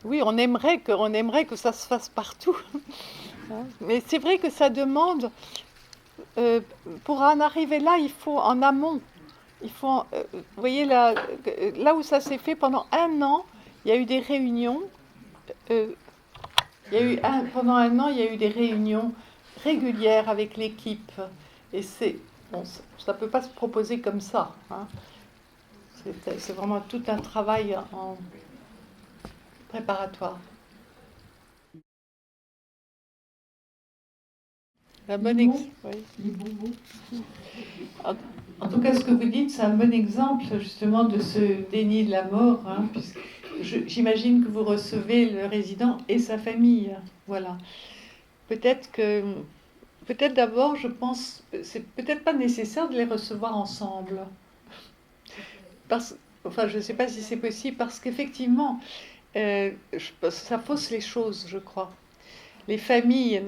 Oui, on aimerait que ça se fasse partout. Hein. Mais c'est vrai que ça demande, euh, pour en arriver là, il faut en amont. Vous voyez, là où ça s'est fait pendant un an, il y a eu des réunions. euh, Pendant un an, il y a eu des réunions régulières avec l'équipe. Et bon, ça ne peut pas se proposer comme ça. Hein. C'est vraiment tout un travail en préparatoire. Un Les bon mots, oui. les bons mots. En, en tout cas, ce que vous dites, c'est un bon exemple justement de ce déni de la mort, hein, puisque j'imagine que vous recevez le résident et sa famille. Voilà. Peut-être que, peut-être d'abord, je pense, c'est peut-être pas nécessaire de les recevoir ensemble. Enfin, je ne sais pas si c'est possible, parce qu'effectivement, ça fausse les choses, je crois. Les familles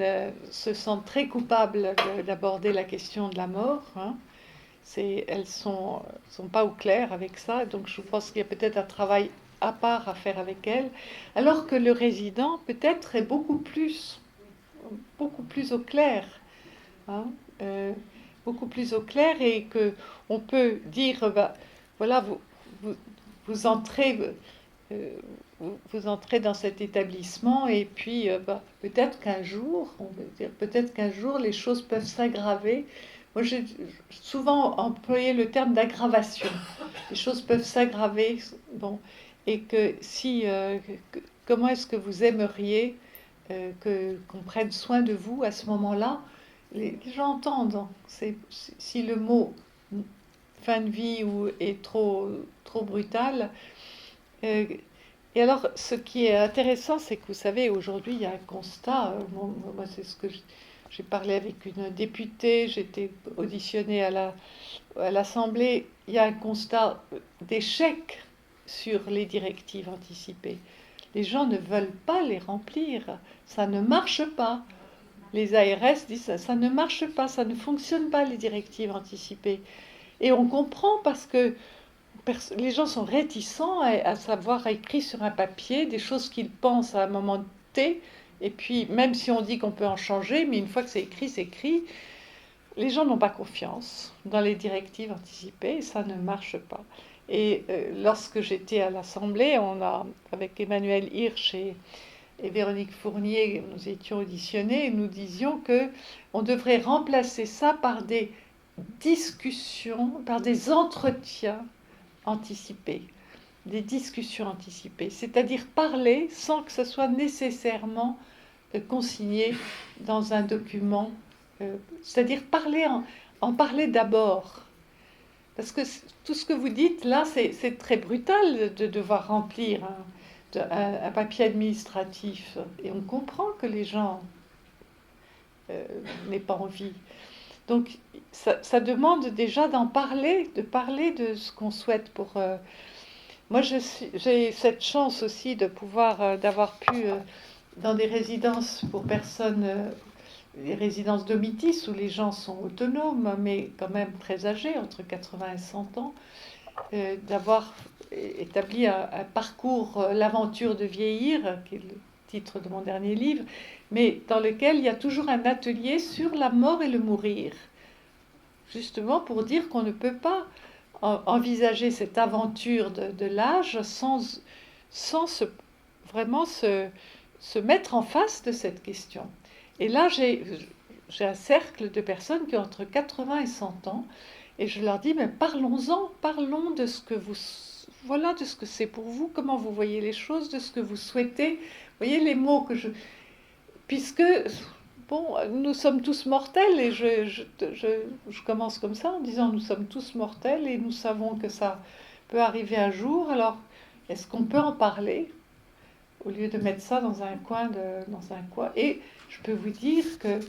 se sentent très coupables d'aborder la question de la mort. Hein. Elles sont pas au clair avec ça, donc je pense qu'il y a peut-être un travail à part à faire avec elles, alors que le résident peut-être est beaucoup plus au clair, hein, euh, beaucoup plus au clair et que on peut dire, bah, voilà, vous, vous entrez, euh, vous entrez dans cet établissement et puis bah, peut-être qu'un jour, on veut dire, peut-être qu'un jour les choses peuvent s'aggraver. Moi, j'ai souvent employé le terme d'aggravation. Les choses peuvent s'aggraver, bon, et que si, comment est-ce que vous aimeriez qu'on prenne soin de vous à ce moment-là? Les gens entendent. Si le mot fin de vie est trop brutal, euh, et alors, ce qui est intéressant, c'est que vous savez, aujourd'hui, il y a un constat. Moi, c'est ce que j'ai parlé avec une députée, j'ai été auditionnée à l'Assemblée. Il y a un constat d'échec sur les directives anticipées. Les gens ne veulent pas les remplir. Ça ne marche pas. Les ARS disent ça, ça ne marche pas, ça ne fonctionne pas, les directives anticipées. Et on comprend parce que les gens sont réticents à savoir écrit sur un papier des choses qu'ils pensent à un moment T. Et puis, même si on dit qu'on peut en changer, mais une fois que c'est écrit, c'est écrit. Les gens n'ont pas confiance dans les directives anticipées et ça ne marche pas. Et lorsque j'étais à l'Assemblée, avec Emmanuel Hirsch et Véronique Fournier, nous étions auditionnés et nous disions que on devrait remplacer ça par des discussions, par des entretiens anticipés, des discussions anticipées, c'est-à-dire parler sans que ce soit nécessairement consigné dans un document, c'est-à-dire en parler d'abord. Parce que tout ce que vous dites là, c'est très brutal de devoir remplir un papier administratif. Et on comprend que les gens euh, n'aient pas envie. Donc ça demande déjà d'en parler, de parler de ce qu'on souhaite pour... Moi, j'ai cette chance aussi de pouvoir, d'avoir pu, dans des résidences pour personnes, les résidences Domitis, où les gens sont autonomes, mais quand même très âgés, entre 80 et 100 ans, d'avoir établi un parcours, L'aventure de vieillir, qui est le titre de mon dernier livre, mais dans lequel il y a toujours un atelier sur la mort et le mourir, justement pour dire qu'on ne peut pas envisager cette aventure de l'âge sans vraiment se mettre en face de cette question. Et là, j'ai un cercle de personnes qui ont entre 80 et 100 ans, et je leur dis, mais parlons-en, parlons de ce que vous, voilà, de ce que c'est pour vous, comment vous voyez les choses, de ce que vous souhaitez. Vous voyez les mots que je, puisque bon, nous sommes tous mortels, et je commence comme ça en disant nous sommes tous mortels et nous savons que ça peut arriver un jour. Alors, est-ce qu'on peut en parler au lieu de mettre ça dans un coin? Et je peux vous dire que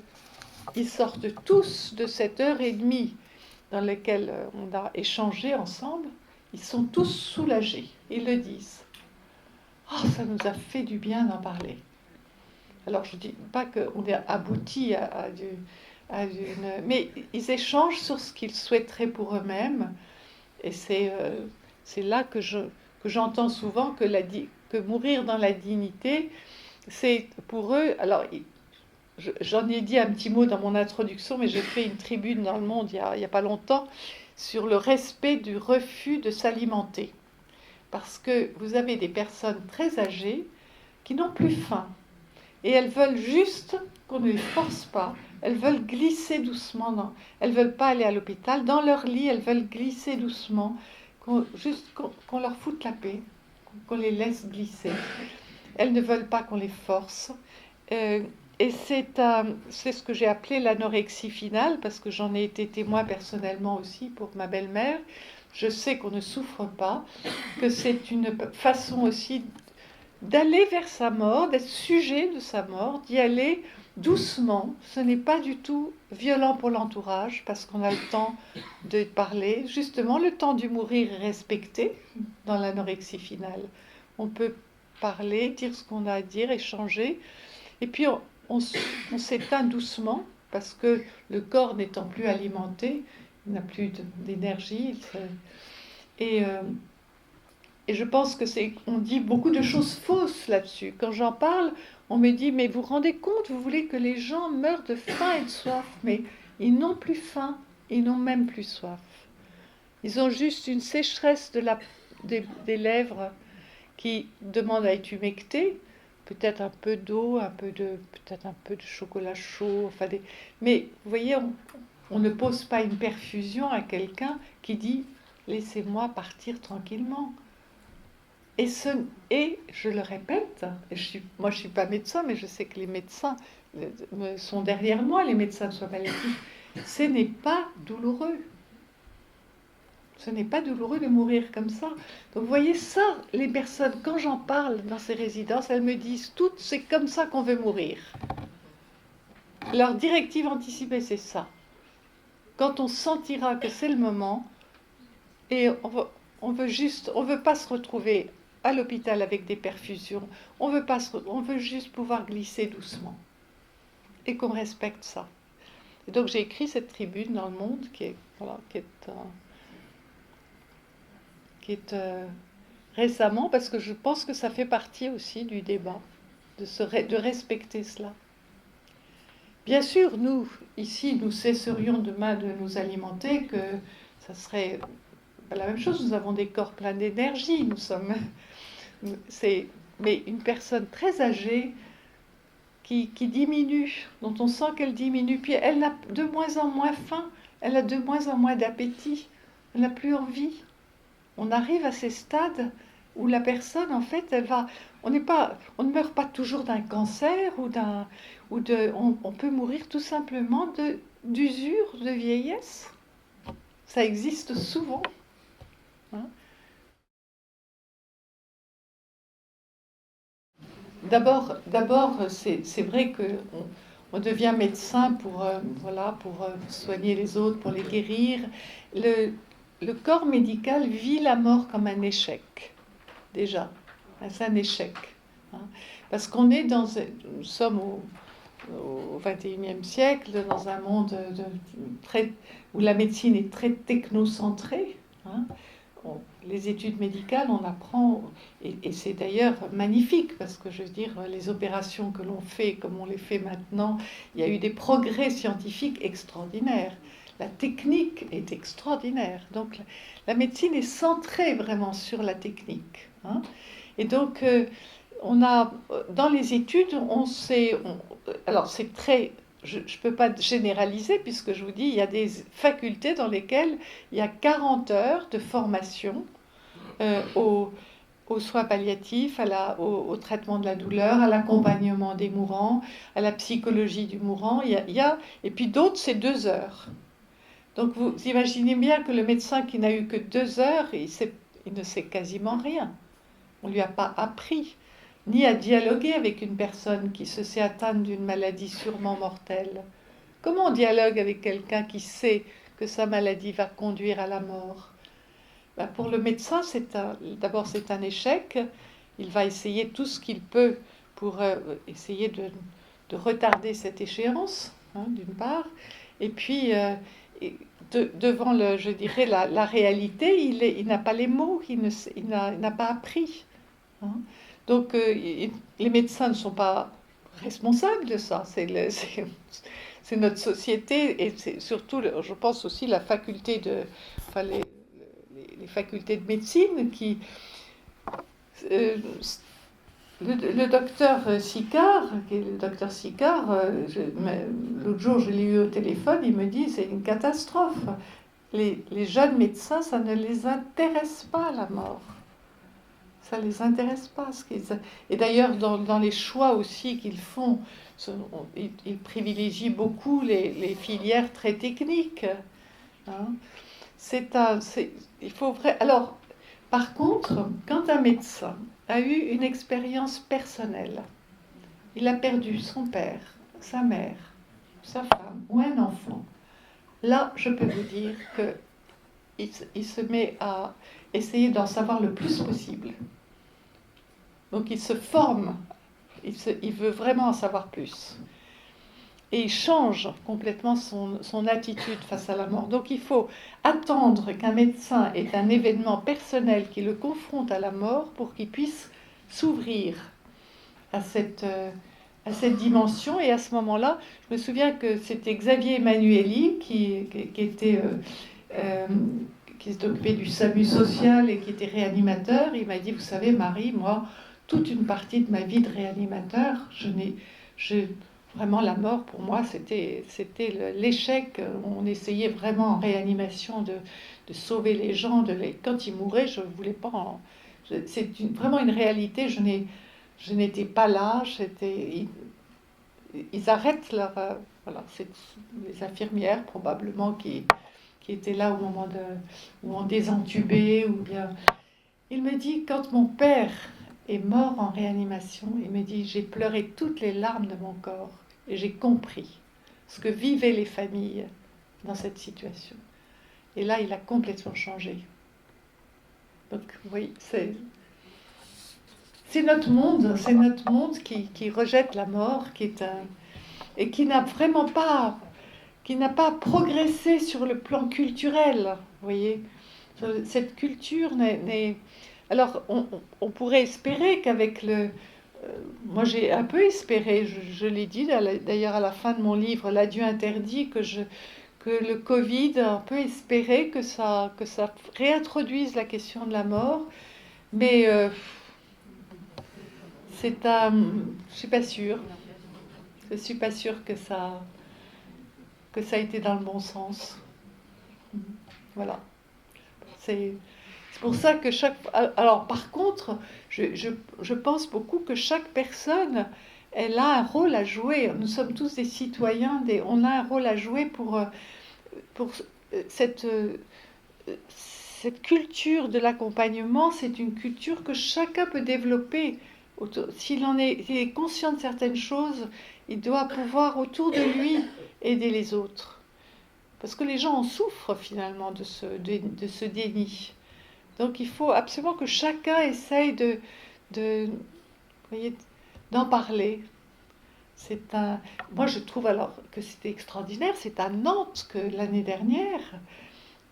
ils sortent tous de cette heure et demie dans laquelle on a échangé ensemble. Ils sont tous soulagés. Ils le disent. Oh, ça nous a fait du bien d'en parler. Alors, je ne dis pas qu'on est abouti mais ils échangent sur ce qu'ils souhaiteraient pour eux-mêmes. Et c'est là que que j'entends souvent que mourir dans la dignité, c'est pour eux. Alors, j'en ai dit un petit mot dans mon introduction, mais j'ai fait une tribune dans Le Monde il y a pas longtemps sur le respect du refus de s'alimenter. Parce que vous avez des personnes très âgées qui n'ont plus faim. Et elles veulent juste qu'on ne les force pas. Elles veulent glisser doucement. Elles ne veulent pas aller à l'hôpital. Dans leur lit, elles veulent glisser doucement. Juste qu'on leur foute la paix. Qu'on les laisse glisser. Elles ne veulent pas qu'on les force. Et c'est ce que j'ai appelé l'anorexie finale, parce que j'en ai été témoin personnellement aussi pour ma belle-mère. Je sais qu'on ne souffre pas, que c'est une façon aussi d'aller vers sa mort, d'être sujet de sa mort, d'y aller doucement. Ce n'est pas du tout violent pour l'entourage, parce qu'on a le temps de parler. Justement, le temps du mourir est respecté dans l'anorexie finale. On peut parler, dire ce qu'on a à dire, échanger. Et puis, on s'éteint doucement, parce que le corps n'étant plus alimenté, il n'a plus d'énergie. Et je pense que on dit beaucoup de choses fausses là-dessus. Quand j'en parle, on me dit, mais vous vous rendez compte, vous voulez que les gens meurent de faim et de soif, mais ils n'ont plus faim, ils n'ont même plus soif. Ils ont juste une sécheresse des lèvres qui demande à être humectée, peut-être un peu d'eau, peut-être un peu de chocolat chaud, mais vous voyez, on ne pose pas une perfusion à quelqu'un qui dit « laissez-moi partir tranquillement ». Et je le répète, moi je ne suis pas médecin, mais je sais que les médecins sont derrière moi, les médecins de soins palliatifs, ce n'est pas douloureux. Ce n'est pas douloureux de mourir comme ça. Donc vous voyez ça, les personnes, quand j'en parle dans ces résidences, elles me disent toutes, c'est comme ça qu'on veut mourir. Leur directive anticipée, c'est ça. Quand on sentira que c'est le moment, et on veut pas se retrouver à l'hôpital avec des perfusions, on veut juste pouvoir glisser doucement. Et qu'on respecte ça. Et donc j'ai écrit cette tribune dans Le Monde qui est récemment, parce que je pense que ça fait partie aussi du débat, de respecter cela. Bien sûr, nous, ici, nous cesserions demain de nous alimenter, que ça serait la même chose, nous avons des corps pleins d'énergie, mais une personne très âgée qui diminue, dont on sent qu'elle diminue, puis elle a de moins en moins faim, elle a de moins en moins d'appétit, elle n'a plus envie. On arrive à ces stades où la personne, en fait, on ne meurt pas toujours d'un cancer on peut mourir tout simplement d'usure, de vieillesse. Ça existe souvent. Hein. D'abord, c'est vrai qu'on devient médecin pour soigner les autres, pour les guérir. Le corps médical vit la mort comme un échec, déjà. C'est un échec. Hein. Parce nous sommes au XXIe siècle, dans un monde où la médecine est très technocentrée. Hein. Les études médicales, on apprend, et c'est d'ailleurs magnifique, parce que je veux dire, les opérations que l'on fait, comme on les fait maintenant, il y a eu des progrès scientifiques extraordinaires. La technique est extraordinaire. Donc la médecine est centrée vraiment sur la technique. Hein. Et donc, dans les études, alors c'est très... Je ne peux pas généraliser, puisque je vous dis, il y a des facultés dans lesquelles il y a 40 heures de formation aux soins palliatifs, au traitement de la douleur, à l'accompagnement des mourants, à la psychologie du mourant. Et puis d'autres, c'est 2 heures. Donc vous imaginez bien que le médecin qui n'a eu que 2 heures, il ne sait quasiment rien. On ne lui a pas appris, ni à dialoguer avec une personne qui se sait atteinte d'une maladie sûrement mortelle. Comment on dialogue avec quelqu'un qui sait que sa maladie va conduire à la mort? Pour le médecin, d'abord c'est un échec. Il va essayer tout ce qu'il peut pour essayer de retarder cette échéance, hein, d'une part. Et puis devant je dirais la réalité, il n'a pas les mots, il n'a pas appris. Hein. Donc les médecins ne sont pas responsables de ça. C'est notre société et c'est surtout, je pense aussi, la faculté enfin, les facultés de médecine qui... euh, le docteur Sicard, qui est le docteur Sicard, l'autre jour je l'ai eu au téléphone, il me dit c'est une catastrophe. Les jeunes médecins, ça ne les intéresse pas la mort. Ça ne les intéresse pas. Et d'ailleurs, dans les choix aussi qu'ils font, ils privilégient beaucoup les filières très techniques. Hein. Il faut vrai. Alors, par contre, quand un médecin a eu une expérience personnelle, il a perdu son père, sa mère, sa femme ou un enfant, là, je peux vous dire qu'il se met à essayer d'en savoir le plus possible. Donc il se forme, il veut vraiment en savoir plus. Et il change complètement son attitude face à la mort. Donc il faut attendre qu'un médecin ait un événement personnel qui le confronte à la mort pour qu'il puisse s'ouvrir à cette dimension. Et à ce moment-là, je me souviens que c'était Xavier Emmanueli qui était... qui s'est occupé du SAMU social et qui était réanimateur. Il m'a dit, vous savez Marie, moi, toute une partie de ma vie de réanimateur, vraiment la mort pour moi, c'était l'échec. On essayait vraiment en réanimation de sauver les gens. Quand ils mouraient, je ne voulais pas... C'est vraiment une réalité. Je n'étais pas là. Ils arrêtent leur... voilà, c'est les infirmières probablement qui étaient là au moment où on désentubait ou bien... Il me dit, quand mon père est mort en réanimation, il me dit, j'ai pleuré toutes les larmes de mon corps et j'ai compris ce que vivaient les familles dans cette situation. Et là, il a complètement changé. Donc, oui, c'est notre monde qui rejette la mort, et qui n'a vraiment pas, qui n'a pas progressé sur le plan culturel, vous voyez. Cette culture n'est... Alors, on pourrait espérer qu'avec le... moi, j'ai un peu espéré, je l'ai dit d'ailleurs à la fin de mon livre, L'adieu interdit, que le Covid a un peu espéré que ça réintroduise la question de la mort. Mais je suis pas sûre. Je suis pas sûre que ça a été dans le bon sens. Voilà. C'est pour ça que alors, par contre, je pense beaucoup que chaque personne, elle a un rôle à jouer. Nous sommes tous des citoyens, on a un rôle à jouer pour cette culture de l'accompagnement. C'est une culture que chacun peut développer. S'il est conscient de certaines choses, il doit pouvoir autour de lui aider les autres. Parce que les gens en souffrent finalement de ce déni. Donc il faut absolument que chacun essaye d'en parler. Moi je trouve alors que c'était extraordinaire. C'est à Nantes que l'année dernière,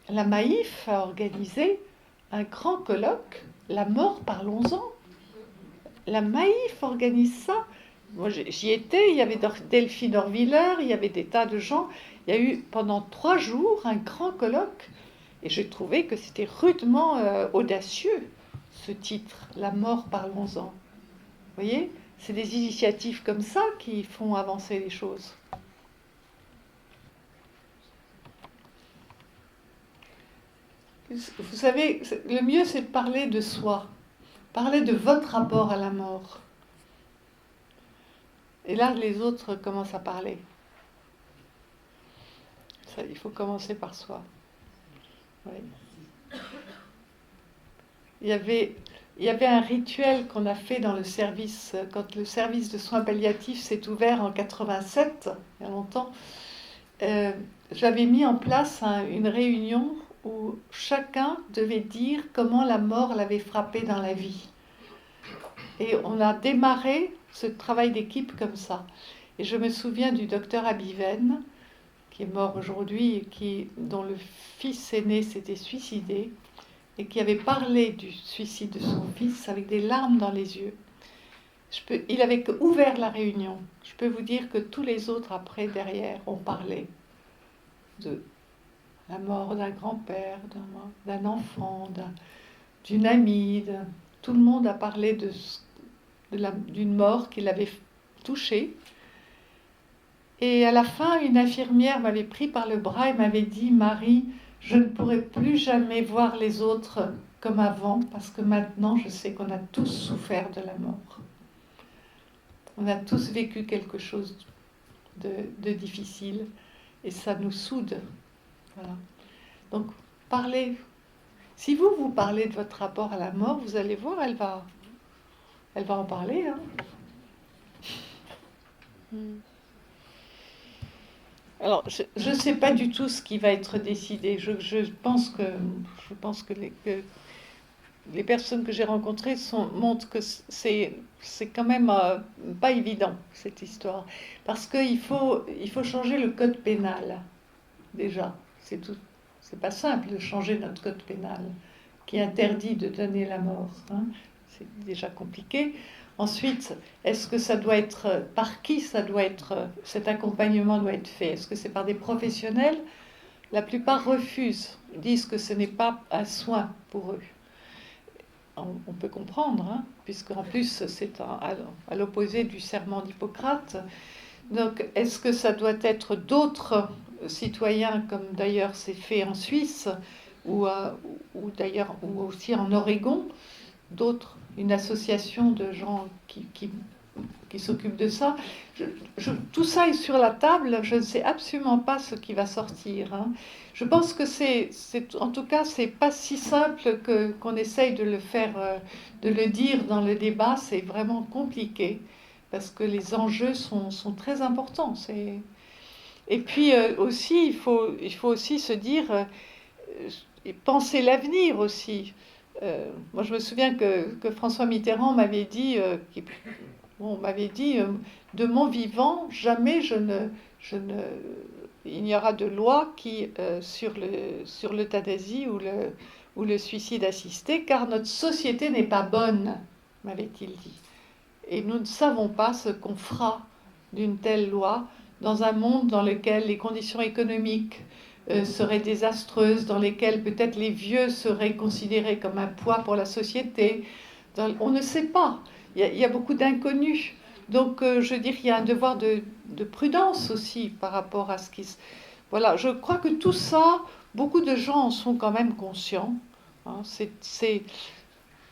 la Maïf a organisé un grand colloque, La mort, parlons-en. La Maïf organise ça. Moi j'y étais, il y avait Delphine Orviller, il y avait des tas de gens. Il y a eu pendant 3 jours un grand colloque. Et j'ai trouvé que c'était rudement audacieux, ce titre, La mort, parlons-en. Vous voyez, c'est des initiatives comme ça qui font avancer les choses. Vous savez, le mieux c'est de parler de soi, parler de votre rapport à la mort. Et là, les autres commencent à parler. Ça, il faut commencer par soi. Oui. Il y avait un rituel qu'on a fait dans le service, quand le service de soins palliatifs s'est ouvert en 87, il y a longtemps. J'avais mis en place une réunion où chacun devait dire comment la mort l'avait frappé dans la vie. Et on a démarré ce travail d'équipe comme ça. Et je me souviens du docteur Abiven, qui est mort aujourd'hui, et dont le fils aîné s'était suicidé, et qui avait parlé du suicide de son fils avec des larmes dans les yeux. Il avait ouvert la réunion. Je peux vous dire que tous les autres, après, derrière, ont parlé de la mort d'un grand-père, d'un enfant, d'une amie. Tout le monde a parlé d'une mort qui l'avait touché. Et à la fin, une infirmière m'avait pris par le bras et m'avait dit: Marie, je ne pourrai plus jamais voir les autres comme avant, parce que maintenant, je sais qu'on a tous souffert de la mort. On a tous vécu quelque chose de difficile, et ça nous soude. Voilà. Donc, parlez. Si vous parlez de votre rapport à la mort, vous allez voir, elle va en parler. Hein. Alors, je ne sais pas du tout ce qui va être décidé. Je pense que les personnes que j'ai rencontrées montrent que c'est quand même pas évident, cette histoire. Parce qu'il faut changer le code pénal, déjà. C'est tout. C'est pas simple de changer notre code pénal, qui interdit de donner la mort. Hein. C'est déjà compliqué. Ensuite, est-ce que ça doit être, par qui cet accompagnement doit être fait? Est-ce que c'est par des professionnels? La plupart refusent, disent que ce n'est pas un soin pour eux. On peut comprendre, hein, puisqu'en plus c'est à l'opposé du serment d'Hippocrate. Donc, est-ce que ça doit être d'autres citoyens, comme d'ailleurs c'est fait en Suisse, ou aussi en Oregon, une association de gens qui s'occupent de ça. Tout ça est sur la table, je ne sais absolument pas ce qui va sortir. Hein. Je pense que en tout cas, c'est pas si simple qu'on essaye de le faire, de le dire dans le débat. C'est vraiment compliqué parce que les enjeux sont très importants. Et puis aussi, il faut aussi se dire, et penser l'avenir aussi. Moi, je me souviens que François Mitterrand m'avait dit, de mon vivant, jamais il n'y aura de loi sur l'euthanasie ou le suicide assisté, car notre société n'est pas bonne, m'avait-il dit. Et nous ne savons pas ce qu'on fera d'une telle loi dans un monde dans lequel les conditions économiques seraient désastreuses, dans lesquelles peut-être les vieux seraient considérés comme un poids pour la société. On ne sait pas. Il y a beaucoup d'inconnus. Donc, je veux dire, il y a un devoir de prudence aussi par rapport à ce qui se... Voilà, je crois que tout ça, beaucoup de gens en sont quand même conscients. Hein,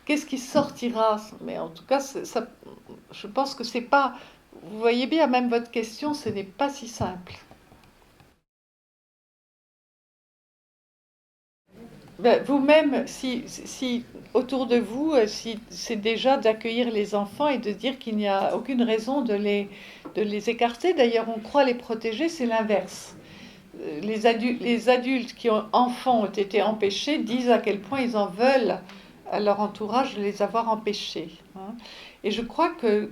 qu'est-ce qui sortira? Mais en tout cas, je pense que c'est pas... Vous voyez bien, même votre question, ce n'est pas si simple. Ben, vous-même, si autour de vous, si c'est déjà d'accueillir les enfants et de dire qu'il n'y a aucune raison de les écarter. D'ailleurs, on croit les protéger, c'est l'inverse. Les adultes qui ont enfants ont été empêchés disent à quel point ils en veulent à leur entourage de les avoir empêchés. Hein. Et je crois que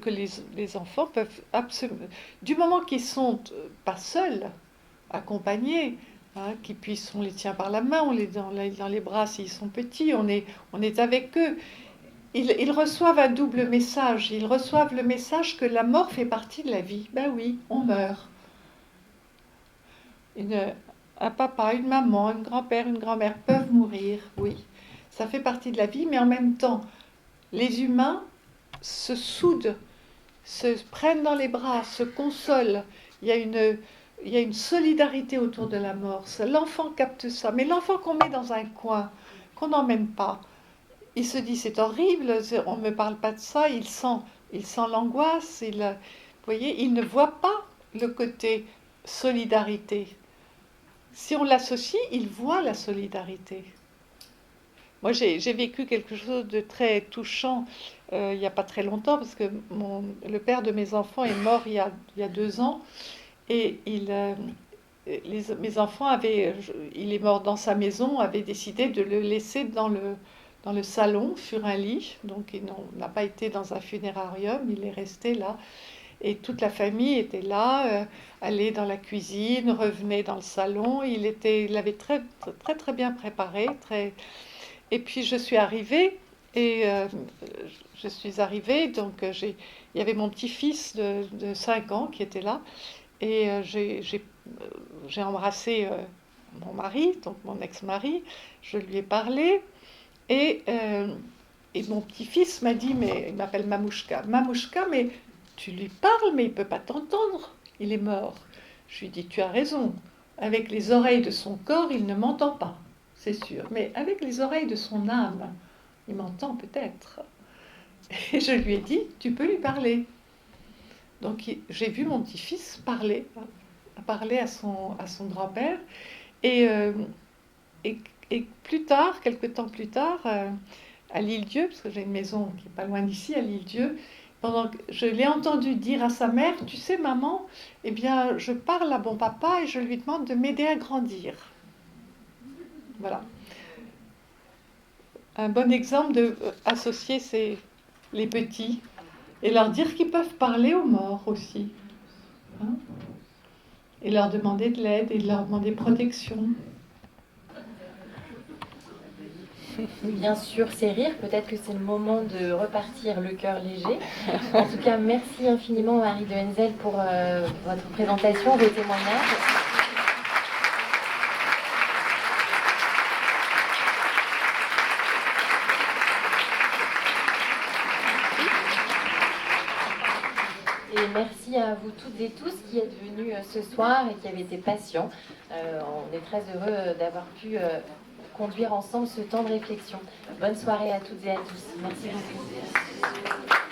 les enfants peuvent absolument, du moment qu'ils sont pas seuls, accompagnés, hein, on les tient par la main, on les dans les bras s'ils sont petits, on est avec eux. Ils reçoivent un double message. Ils reçoivent le message que la mort fait partie de la vie. Ben oui, on meurt. Un papa, une maman, un grand-père, une grand-mère peuvent mourir, oui. Ça fait partie de la vie, mais en même temps, les humains se soudent, se prennent dans les bras, se consolent. Il y a une solidarité autour de la mort. L'enfant capte ça. Mais l'enfant qu'on met dans un coin, qu'on n'emmène pas, il se dit c'est horrible, on ne me parle pas de ça, il sent l'angoisse, vous voyez, il ne voit pas le côté solidarité. Si on l'associe, il voit la solidarité. Moi, j'ai vécu quelque chose de très touchant il n'y a pas très longtemps, parce que le père de mes enfants est mort il y a 2 ans, et mes enfants il est mort dans sa maison, avaient décidé de le laisser dans le salon, sur un lit, donc il n'a pas été dans un funérarium, il est resté là. et toute la famille était là, allait dans la cuisine, revenait dans le salon. Il avait très, très, très bien préparé. Et puis je suis arrivée, et je suis arrivée, donc il y avait mon petit-fils de 5 ans qui était là, et j'ai embrassé mon mari, donc mon ex-mari, je lui ai parlé, et, euh, et mon petit-fils m'a dit, mais il m'appelle Mamouchka, Mamouchka, mais tu lui parles, mais il ne peut pas t'entendre, il est mort. Je lui ai dit, tu as raison, avec les oreilles de son corps, il ne m'entend pas, c'est sûr, mais avec les oreilles de son âme, il m'entend peut-être. Et je lui ai dit, tu peux lui parler. Donc j'ai vu mon petit-fils parler à son grand-père, et, euh, et, et plus tard, quelques temps plus tard, à l'Île-Dieu, parce que j'ai une maison qui est pas loin d'ici, à l'Île-Dieu, pendant que je l'ai entendu dire à sa mère, tu sais maman, eh bien je parle à mon papa et je lui demande de m'aider à grandir. Voilà. Un bon exemple de associer les petits et leur dire qu'ils peuvent parler aux morts aussi. Hein, et leur demander de l'aide et de leur demander protection. Bien sûr, c'est rire. Peut-être que c'est le moment de repartir le cœur léger. En tout cas, merci infiniment Marie de Henzel pour votre présentation, vos témoignages. Et merci à vous toutes et tous qui êtes venus ce soir et qui avez été patients. On est très heureux d'avoir pu conduire ensemble ce temps de réflexion. Bonne soirée à toutes et à tous. Merci beaucoup.